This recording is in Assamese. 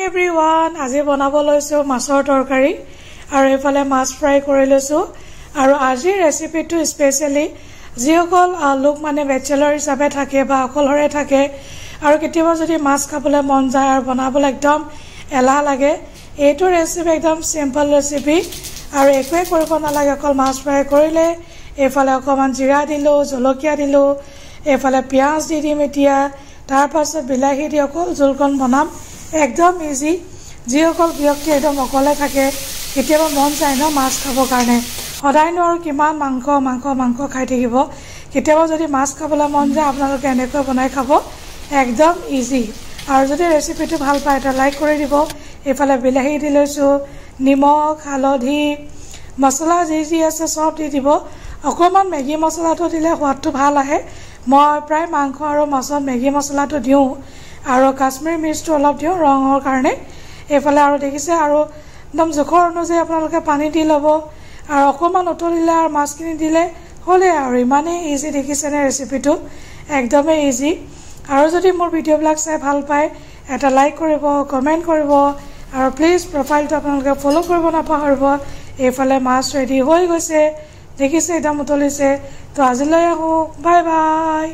everyone, আজি বনাব লৈছো মাছৰ তৰকাৰী আৰু এফালে মাছ ফ্ৰাই কৰি লৈছো আৰু আজিৰ ৰেচিপিটো স্পেশালি যিসকল লোক মানে বেচেলৰ হিচাপে থাকে বা অকলহৰে থাকে আৰু কেতিয়াবা যদি মাছ খাবলৈ মন যায় আৰু বনাবলৈ একদম এলাহ লাগে এইটো ৰেচিপি একদম সিম্পল ৰেচিপি আৰু একোৱে কৰিব নালাগে অকল মাছ ফ্ৰাই কৰিলে এফালে অকমান জিৰা দিলো জলকীয়া দিলো এফালে পিয়াজ দি দিম এতিয়া তাৰ পাছত বিলাহী দি অকল জলকন বনাম একদম ইজি যিসকল ব্যক্তি একদম অকলে থাকে কেতিয়াবা মন যায় ন মাছ খাবৰ কাৰণে সদায় আৰু কিমান মাংস খাই থাকিব কেতিয়াবা যদি মাছ খাবলৈ মন যায় আপোনালোকে এনেকৈ বনাই খাব একদম ইজি আৰু যদি ৰেচিপিটো ভাল পায় এটা লাইক কৰি দিব এফালে বিলাহী দি লৈছো নিমখ হালধি মছলা যি আছে সব দি দিব অকমান মেগী মছলাটো দিলে সোৱাদটো ভাল আহে মই প্ৰায় মাংস আৰু মাছত মেগী মছলাটো দিওঁ আৰু কাশ্মীৰী মিৰ্চটো অলপ দিওঁ ৰঙৰ কাৰণে এফালে আৰু দেখিছে আৰু একদম জোখৰ অনুযায়ী আপোনালোকে পানী দি ল'ব আৰু অকমান উতলিলে আৰু মাছখিনি দিলে হ'লে আৰু ইমানেই ইজি দেখিছেনে ৰেচিপিটো একদমেই ইজি আৰু যদি মোৰ ভিডিঅ'বিলাক চাই ভাল পায় এটা লাইক কৰিব কমেণ্ট কৰিব আৰু প্লিজ প্ৰফাইলটো আপোনালোকে ফলো কৰিব নাপাহৰিব এইফালে মাছ ৰেডি হৈ গৈছে দেখিছে একদম উতলিছে তো আজিলৈ আহোঁ বাই বাই